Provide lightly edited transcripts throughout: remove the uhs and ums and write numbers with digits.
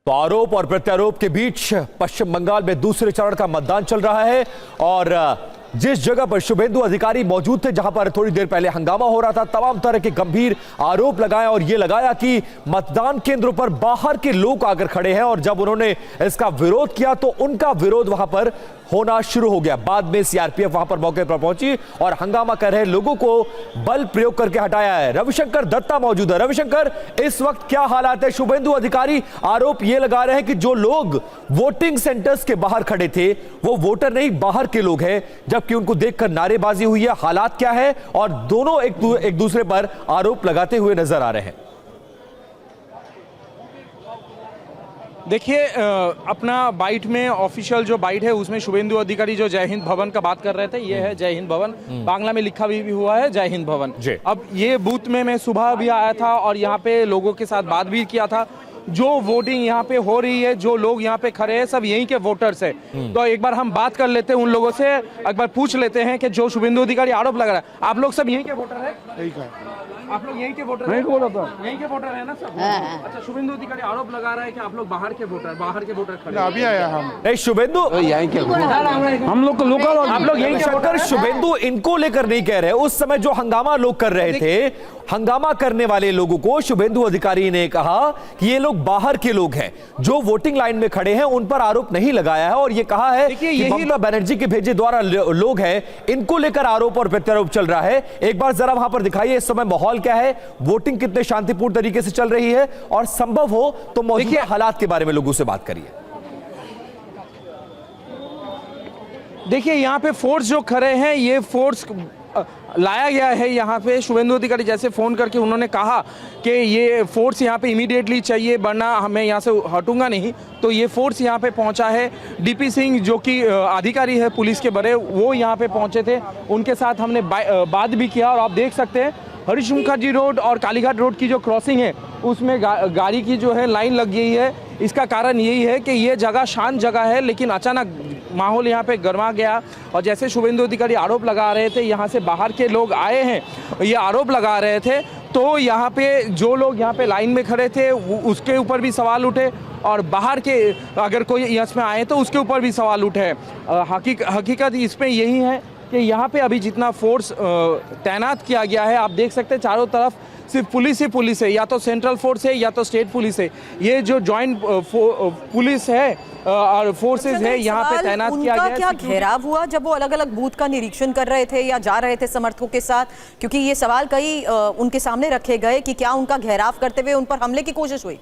तो आरोप और प्रत्यारोप के बीच पश्चिम बंगाल में दूसरे चरण का मतदान चल रहा है और जिस जगह पर शुभेंदु अधिकारी मौजूद थे, जहां पर थोड़ी देर पहले हंगामा हो रहा था, तमाम तरह के गंभीर आरोप लगाए और यह लगाया कि मतदान केंद्रों पर बाहर के लोग आकर खड़े हैं और जब उन्होंने इसका विरोध किया तो उनका विरोध वहां पर होना शुरू हो गया। बाद में सीआरपीएफ वहां पर मौके पर पहुंची और हंगामा कर रहे लोगों को बल प्रयोग करके हटाया है। रविशंकर दत्ता मौजूद है। रविशंकर, इस वक्त क्या हालात है? शुभेंदु अधिकारी आरोप यह लगा रहे हैं कि जो लोग वोटिंग सेंटर्स के बाहर खड़े थे वो वोटर नहीं, बाहर के लोग हैं, जबकि उनको देखकर नारेबाजी हुई है। हालात क्या है? और दोनों एक दूसरे पर आरोप लगाते हुए नजर आ रहे हैं। देखिए, अपना बाइट में ऑफिशियल जो बाइट है उसमें शुभेंदु अधिकारी जो जय हिंद भवन का बात कर रहे थे, ये है जय हिंद भवन। बांग्ला में लिखा भी हुआ है जय हिंद भवन। अब ये बूथ में मैं सुबह भी आया था और यहाँ पे लोगों के साथ बात भी किया था। जो वोटिंग यहाँ पे हो रही है, जो लोग यहाँ पे खड़े हैं, सब यहीं के वोटर्स है। तो एक बार हम बात कर लेते हैं उन लोगों से, एक बार पूछ लेते हैं कि जो शुभेंदु अधिकारी आरोप लगा रहा है, आप लोग सब यहीं के वोटर है? आप लोग यहीं के वोटर है? यहीं के वोटर है ना सब? अच्छा, शुभेंदु अधिकारी आरोप लगा रहा है कि आप लोग बाहर के वोटर खड़े। अभी आया हम नहीं, शुभेंदु यहीं के, हम लोग लोकल, आप लोग यहीं के वोटर। शुभेंदु इनको लेकर नहीं कह रहे। उस समय जो हंगामा लोग कर रहे थे, हंगामा करने वाले लोगों को शुभेंदु अधिकारी ने कहा कि ये लोग बाहर के लोग हैं, जो वोटिंग लाइन में खड़े हैं उन पर आरोप नहीं लगाया है और ये कहा है कि ममता बनर्जी के भेजे द्वारा लोग हैं, इनको लेकर आरोप और प्रत्यारोप चल रहा है। एक बार जरा वहां पर दिखाइए इस समय माहौल क्या है, वोटिंग कितने शांतिपूर्ण तरीके से चल रही है और संभव हो तो मौजूदा हालात के बारे में लोगों से बात करिए। देखिए, यहाँ पे फोर्स जो खड़े हैं, ये फोर्स लाया गया है यहाँ पे। शुभेंदु अधिकारी जैसे फ़ोन करके उन्होंने कहा कि ये फोर्स यहाँ पे इमीडिएटली चाहिए, वरना हमें यहाँ से हटूंगा नहीं। तो ये फोर्स यहाँ पे पहुँचा है। डीपी सिंह जो कि अधिकारी है पुलिस के बड़े, वो यहाँ पे पहुँचे थे, उनके साथ हमने बात भी किया। और आप देख सकते हैं हरीश मुखर्जी रोड और कालीघाट रोड की जो क्रॉसिंग है उसमें गाड़ी की जो है लाइन लग गई है। इसका कारण यही है कि ये जगह शांत जगह है, लेकिन अचानक माहौल यहाँ पे गर्मा गया और जैसे शुभेंदु अधिकारी आरोप लगा रहे थे, यहाँ से बाहर के लोग आए हैं, ये आरोप लगा रहे थे, तो यहाँ पे जो लोग यहाँ पे लाइन में खड़े थे उसके ऊपर भी सवाल उठे और बाहर के अगर कोई इसमें आए तो उसके ऊपर भी सवाल उठे। हकीकत इसमें यही है कि यहाँ पे अभी जितना फोर्स तैनात किया गया है, आप देख सकते हैं चारों तरफ सिर्फ पुलिस ही पुलिस है, या तो सेंट्रल फोर्स है या तो स्टेट पुलिस है। ये जो जॉइंट पुलिस है और फोर्सेस है यहाँ पे तैनात किया गया है। क्या घेराव हुआ जब वो अलग अलग बूथ का निरीक्षण कर रहे थे या जा रहे थे समर्थकों के साथ? क्योंकि ये सवाल कई उनके सामने रखे गए कि क्या उनका घेराव करते हुए उन पर हमले की कोशिश हुई?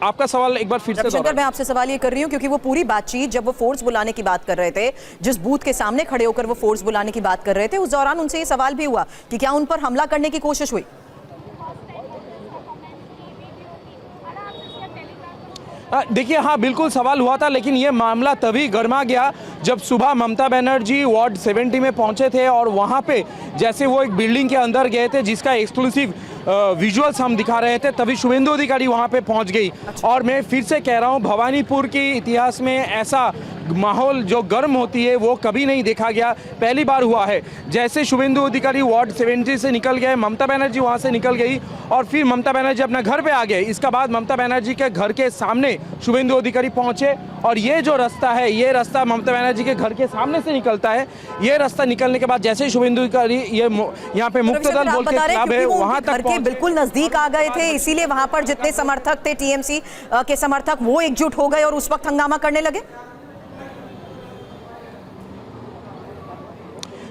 आपका सवाल एक बार फिर से मैं आपसे सवाल ये कर रही हूँ क्योंकि वो पूरी बातचीत जब वो फोर्स बुलाने की बात कर रहे थे, जिस बूथ के सामने खड़े होकर वो फोर्स बुलाने की बात कर रहे थे, उस दौरान उनसे ये सवाल भी हुआ कि क्या उन पर हमला करने की कोशिश हुई? देखिए, हाँ बिल्कुल सवाल हुआ था, लेकिन ये मामला तभी गर्मा गया जब सुबह ममता बनर्जी वार्ड 70 में पहुंचे थे और वहां पे जैसे वो एक बिल्डिंग के अंदर गए थे जिसका एक्सक्लूसिव विजुअल्स हम दिखा रहे थे, तभी शुभेंदु अधिकारी वहां पे पहुंच गई। और मैं फिर से कह रहा हूं, भवानीपुर के इतिहास में ऐसा माहौल जो गर्म होती है वो कभी नहीं देखा गया, पहली बार हुआ है। जैसे शुभेंदु अधिकारी वार्ड 70 से निकल गए, ममता बनर्जी वहां से निकल गई और फिर ममता बनर्जी अपने घर पे आ गए। इसके बाद ममता बनर्जी के घर के सामने शुभेंदु अधिकारी पहुंचे और ये जो रास्ता है, ये रास्ता ममता बनर्जी के घर के सामने से निकलता है। ये रास्ता निकलने के बाद जैसे शुभेंदु अधिकारी ये यहाँ पे मुक्त दल बोल के क्लब है, वहां तक बिल्कुल नजदीक आ गए थे, इसीलिए वहां पर जितने समर्थक थे टीएमसी के समर्थक, वो एकजुट हो गए और उस वक्त हंगामा करने लगे।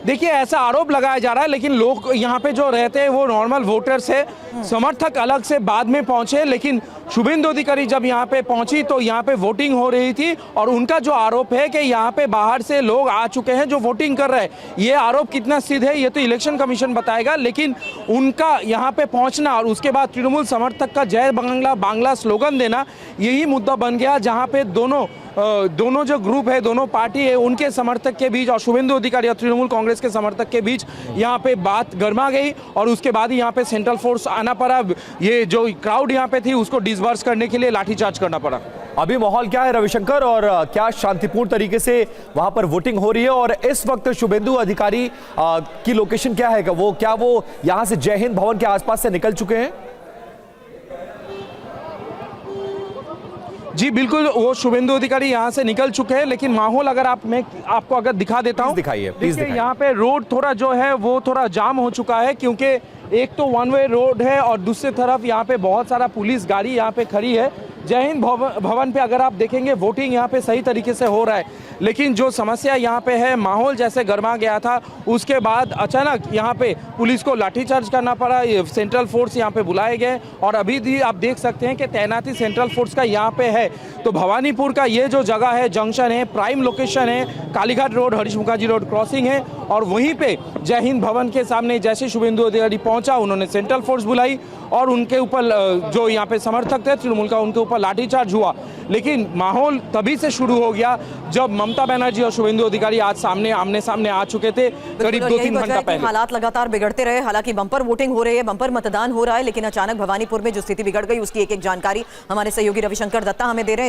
देखिए, ऐसा आरोप लगाया जा रहा है, लेकिन लोग यहाँ पे जो रहते हैं वो नॉर्मल वोटर्स है, समर्थक अलग से बाद में पहुंचे। लेकिन शुभेंदु अधिकारी जब यहाँ पे पहुंची तो यहाँ पे वोटिंग हो रही थी और उनका जो आरोप है कि यहाँ पे बाहर से लोग आ चुके हैं जो वोटिंग कर रहे हैं। ये आरोप कितना सिद्ध है ये तो इलेक्शन कमीशन बताएगा, लेकिन उनका यहाँ पे पहुँचना और उसके बाद तृणमूल समर्थक का जय बांग्ला बांग्ला स्लोगन देना, यही मुद्दा बन गया, जहाँ पे दोनों जो ग्रुप है, दोनों पार्टी है, उनके समर्थक के बीच और शुभेंदु अधिकारी और तृणमूल कांग्रेस के समर्थक के बीच यहाँ पे बात गर्मा गई और उसके बाद ही यहाँ पे सेंट्रल फोर्स आना पड़ा। ये जो क्राउड यहाँ पे थी उसको डिसबर्स करने के लिए लाठीचार्ज करना पड़ा। अभी माहौल क्या है रविशंकर, और क्या शांतिपूर्ण तरीके से वहां पर वोटिंग हो रही है? और इस वक्त शुभेंदु अधिकारी की लोकेशन क्या है? क्या वो यहां से जय हिंद भवन के आसपास से निकल चुके हैं? जी बिल्कुल, वो शुभेंदु अधिकारी यहाँ से निकल चुके हैं, लेकिन माहौल अगर मैं आपको अगर दिखा देता हूँ, दिखाइए, प्लीज दिखाइए। यहाँ पे रोड थोड़ा जो है वो थोड़ा जाम हो चुका है, क्योंकि एक तो वन वे रोड है और दूसरी तरफ यहाँ पे बहुत सारा पुलिस गाड़ी यहाँ पे खड़ी है। जय हिंद भवन पे अगर आप देखेंगे वोटिंग यहाँ पे सही तरीके से हो रहा है, लेकिन जो समस्या यहाँ पे है, माहौल जैसे गर्मा गया था उसके बाद अचानक यहाँ पे पुलिस को लाठीचार्ज करना पड़ा। सेंट्रल फोर्स यहाँ पे बुलाए गए और अभी भी आप देख सकते हैं कि तैनाती सेंट्रल फोर्स का यहाँ पे है। तो भवानीपुर का ये जो जगह है, जंक्शन है, प्राइम लोकेशन है, Kalighat road, Harish Mukherjee road crossing है, और वहीं पे जय हिंद भवन के सामने जैसे शुभेंदु अधिकारी पहुंचा, उन्होंने सेंट्रल फोर्स बुलाई और उनके ऊपर जो यहाँ पे समर्थक थे तृणमूल का, उनके ऊपर लाठीचार्ज हुआ। लेकिन माहौल तभी से शुरू हो गया जब ममता बनर्जी और शुभेंदु अधिकारी आज आमने सामने आ चुके थे, करीब 2-3 घंटा पहले। हालात लगातार बिगड़ते रहे, हालांकि बंपर वोटिंग हो रही है, बंपर मतदान हो रहा है, लेकिन अचानक भवानीपुर में जो स्थिति बिगड़ गई उसकी एक एक जानकारी हमारे सहयोगी रविशंकर दत्ता हमें दे रहे हैं।